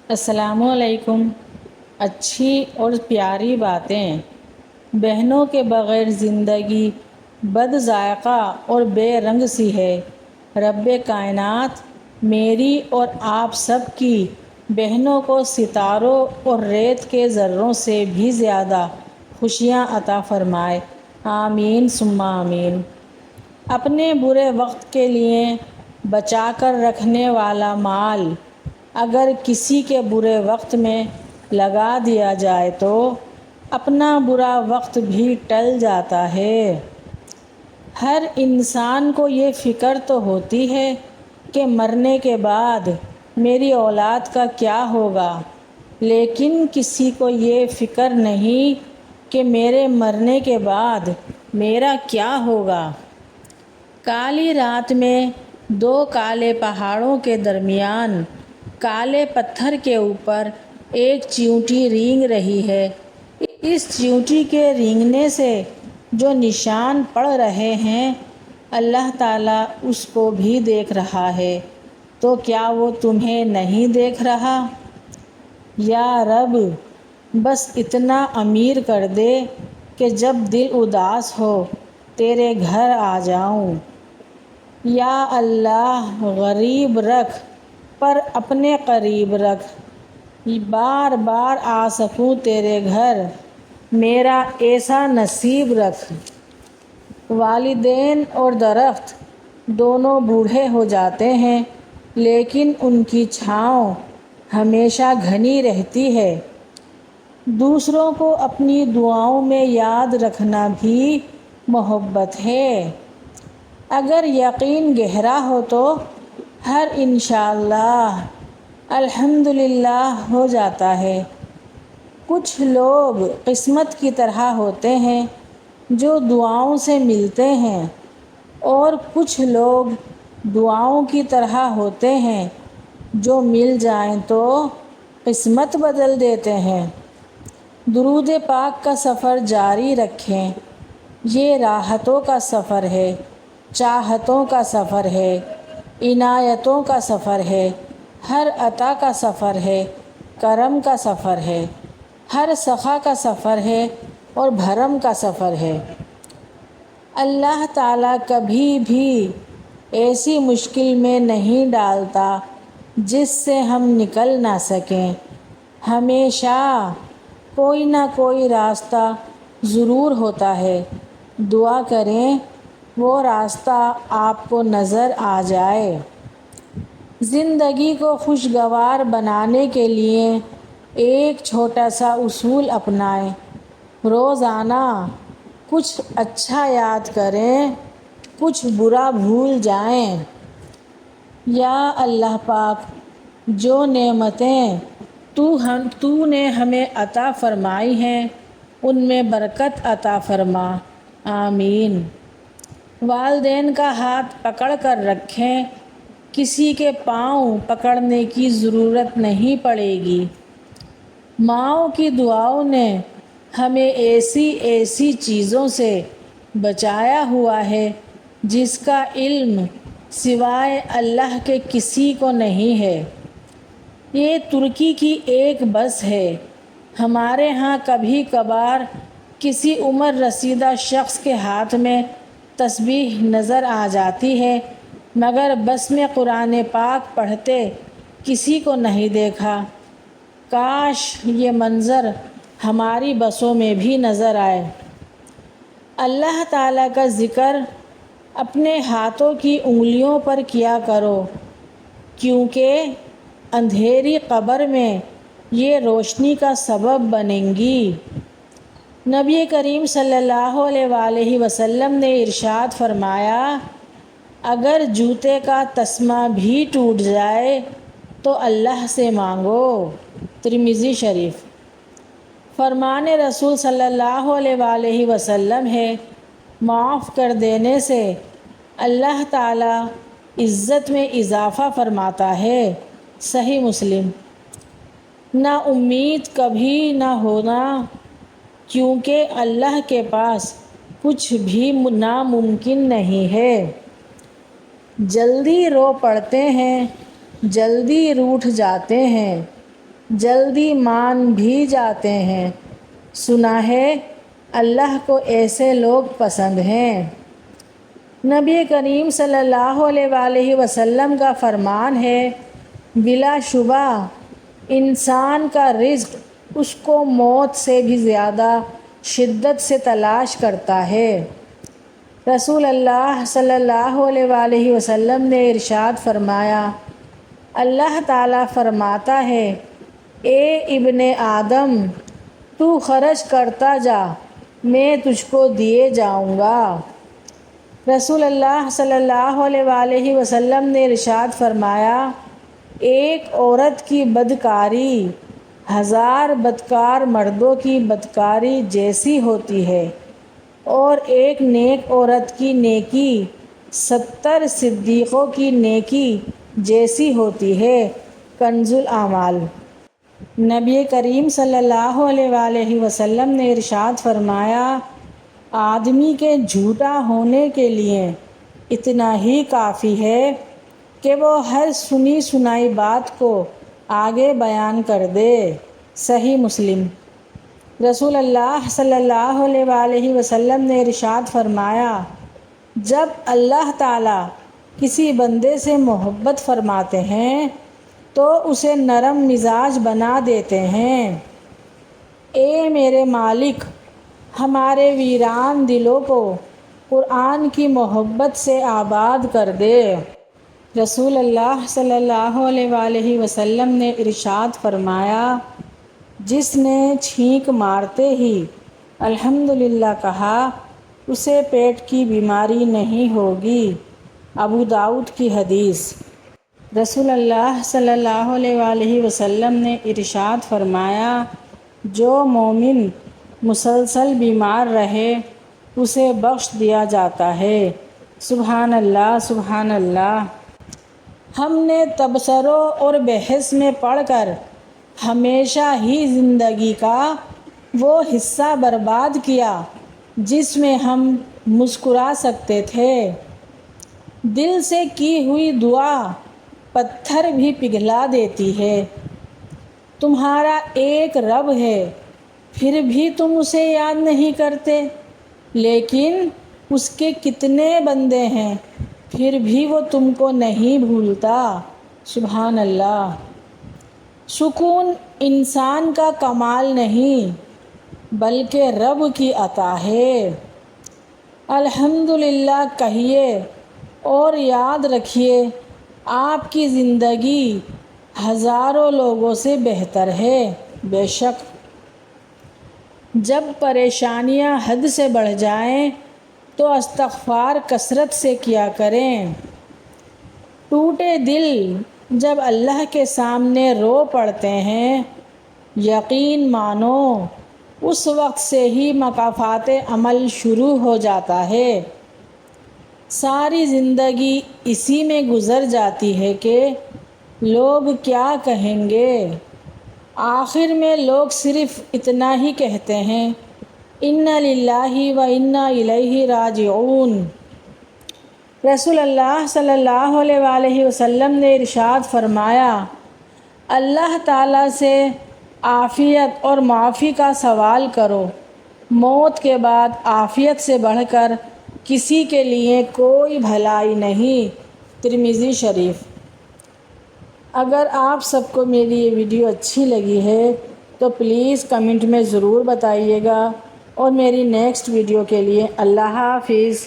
السلام علیکم۔ اچھی اور پیاری باتیں۔ بہنوں کے بغیر زندگی بد ذائقہ اور بے رنگ سی ہے۔ رب کائنات میری اور آپ سب کی بہنوں کو ستاروں اور ریت کے ذروں سے بھی زیادہ خوشیاں عطا فرمائے، آمین ثم آمین۔ اپنے برے وقت کے لیے بچا کر رکھنے والا مال اگر کسی کے برے وقت میں لگا دیا جائے تو اپنا برا وقت بھی ٹل جاتا ہے۔ ہر انسان کو یہ فکر تو ہوتی ہے کہ مرنے کے بعد میری اولاد کا کیا ہوگا، لیکن کسی کو یہ فکر نہیں کہ میرے مرنے کے بعد میرا کیا ہوگا۔ کالی رات میں دو کالے پہاڑوں کے درمیان کالے پتھر کے اوپر ایک چیونٹی رینگ رہی ہے۔ اس چیونٹی کے رینگنے سے جو نشان پڑ رہے ہیں اللہ تعالیٰ اس کو بھی دیکھ رہا ہے، تو کیا وہ تمہیں نہیں دیکھ رہا؟ یا رب بس اتنا امیر کر دے کہ جب دل اداس ہو تیرے گھر آ جاؤں۔ یا اللہ غریب رکھ پر اپنے قریب رکھ، بار بار آ سکوں تیرے گھر، میرا ایسا نصیب رکھ۔ والدین اور درخت دونوں بوڑھے ہو جاتے ہیں لیکن ان کی چھاؤں ہمیشہ گھنی رہتی ہے۔ دوسروں کو اپنی دعاؤں میں یاد رکھنا بھی محبت ہے۔ اگر یقین گہرا ہو تو ہر انشاءاللہ الحمدللہ ہو جاتا ہے۔ کچھ لوگ قسمت کی طرح ہوتے ہیں جو دعاؤں سے ملتے ہیں، اور کچھ لوگ دعاؤں کی طرح ہوتے ہیں جو مل جائیں تو قسمت بدل دیتے ہیں۔ درود پاک کا سفر جاری رکھیں۔ یہ راحتوں کا سفر ہے، چاہتوں کا سفر ہے، عنایتوں کا سفر ہے، ہر عطا کا سفر ہے، کرم کا سفر ہے، ہر سخا کا سفر ہے اور بھرم کا سفر ہے۔ اللہ تعالیٰ کبھی بھی ایسی مشکل میں نہیں ڈالتا جس سے ہم نکل نہ سکیں۔ ہمیشہ کوئی نہ کوئی راستہ ضرور ہوتا ہے۔ دعا کریں وہ راستہ آپ کو نظر آ جائے۔ زندگی کو خوشگوار بنانے کے لیے ایک چھوٹا سا اصول اپنائیں۔ روزانہ کچھ اچھا یاد کریں، کچھ برا بھول جائیں۔ یا اللہ پاک جو نعمتیں تو نے ہمیں عطا فرمائی ہیں ان میں برکت عطا فرما، آمین۔ والدین کا ہاتھ پکڑ کر رکھیں، کسی کے پاؤں پکڑنے کی ضرورت نہیں پڑے گی۔ ماؤں کی دعاؤں نے ہمیں ایسی ایسی چیزوں سے بچایا ہوا ہے جس کا علم سوائے اللہ کے کسی کو نہیں ہے۔ یہ ترکی کی ایک بس ہے۔ ہمارے ہاں کبھی کبھار کسی عمر رسیدہ شخص کے ہاتھ میں تسبیح نظر آ جاتی ہے، مگر بس میں قرآن پاک پڑھتے کسی کو نہیں دیکھا۔ کاش یہ منظر ہماری بسوں میں بھی نظر آئے۔ اللہ تعالیٰ کا ذکر اپنے ہاتھوں کی انگلیوں پر کیا کرو، کیونکہ اندھیری قبر میں یہ روشنی کا سبب بنیں گی۔ نبی کریم صلی اللہ علیہ وآلہ وسلم نے ارشاد فرمایا، اگر جوتے کا تسمہ بھی ٹوٹ جائے تو اللہ سے مانگو۔ ترمذی شریف۔ فرمان رسول صلی اللہ علیہ وآلہ وسلم ہے، معاف کر دینے سے اللہ تعالیٰ عزت میں اضافہ فرماتا ہے۔ صحیح مسلم۔ نا امید کبھی نہ ہونا، کیونکہ اللہ کے پاس کچھ بھی ناممکن نہیں ہے۔ جلدی رو پڑتے ہیں، جلدی روٹھ جاتے ہیں، جلدی مان بھی جاتے ہیں۔ سنا ہے اللہ کو ایسے لوگ پسند ہیں۔ نبی کریم صلی اللہ علیہ وآلہ وسلم کا فرمان ہے، بلا شبہ انسان کا رزق اس کو موت سے بھی زیادہ شدت سے تلاش کرتا ہے۔ رسول اللہ صلی اللہ علیہ وآلہ وسلم نے ارشاد فرمایا، اللہ تعالیٰ فرماتا ہے، اے ابن آدم، تو خرچ کرتا جا، میں تجھ کو دیے جاؤں گا۔ رسول اللہ صلی اللہ علیہ وآلہ وسلم نے ارشاد فرمایا، ایک عورت کی بدکاری 1000 بدکار مردوں کی بدکاری جیسی ہوتی ہے، اور ایک نیک عورت کی نیکی 70 صدیقوں کی نیکی جیسی ہوتی ہے۔ کنز الاعمال۔ نبی کریم صلی اللہ علیہ وآلہ وسلم نے ارشاد فرمایا، آدمی کے جھوٹا ہونے کے لیے اتنا ہی کافی ہے کہ وہ ہر سنی سنائی بات کو آگے بیان کر دے۔ صحیح مسلم۔ رسول اللہ صلی اللہ علیہ وآلہ وسلم نے ارشاد فرمایا، جب اللہ تعالیٰ کسی بندے سے محبت فرماتے ہیں تو اسے نرم مزاج بنا دیتے ہیں۔ اے میرے مالک، ہمارے ویران دلوں کو قرآن کی محبت سے آباد کر دے۔ رسول اللہ صلی اللہ علیہ وآلہ وسلم نے ارشاد فرمایا، جس نے چھینک مارتے ہی الحمدللہ کہا، اسے پیٹ کی بیماری نہیں ہوگی۔ ابو داؤد کی حدیث۔ رسول اللہ صلی اللہ علیہ وآلہ وسلم نے ارشاد فرمایا، جو مومن مسلسل بیمار رہے اسے بخش دیا جاتا ہے۔ سبحان اللہ، سبحان اللہ۔ ہم نے تبصروں اور بحث میں پڑھ کر ہمیشہ ہی زندگی کا وہ حصہ برباد کیا جس میں ہم مسکرا سکتے تھے۔ دل سے کی ہوئی دعا پتھر بھی پگھلا دیتی ہے۔ تمہارا ایک رب ہے، پھر بھی تم اسے یاد نہیں کرتے، لیکن اس کے کتنے بندے ہیں، پھر بھی وہ تم کو نہیں بھولتا۔ سبحان اللہ۔ سکون انسان کا کمال نہیں بلکہ رب کی عطا ہے۔ الحمدللہ کہیے اور یاد رکھیے، آپ کی زندگی ہزاروں لوگوں سے بہتر ہے۔ بے شک جب پریشانیاں حد سے بڑھ جائیں تو استغفار کثرت سے کیا کریں۔ ٹوٹے دل جب اللہ کے سامنے رو پڑتے ہیں، یقین مانو اس وقت سے ہی مکافات عمل شروع ہو جاتا ہے۔ ساری زندگی اسی میں گزر جاتی ہے کہ لوگ کیا کہیں گے۔ آخر میں لوگ صرف اتنا ہی کہتے ہیں، انا للہ و انا الیہ راجعون۔ رسول اللہ صلی اللہ علیہ وآلہ وسلم نے ارشاد فرمایا، اللہ تعالیٰ سے عافیت اور معافی کا سوال کرو، موت کے بعد عافیت سے بڑھ کر کسی کے لیے کوئی بھلائی نہیں۔ ترمذی شریف۔ اگر آپ سب کو میری یہ ویڈیو اچھی لگی ہے تو پلیز کمنٹ میں ضرور بتائیے گا، اور میری نیکسٹ ویڈیو کے لیے اللہ حافظ۔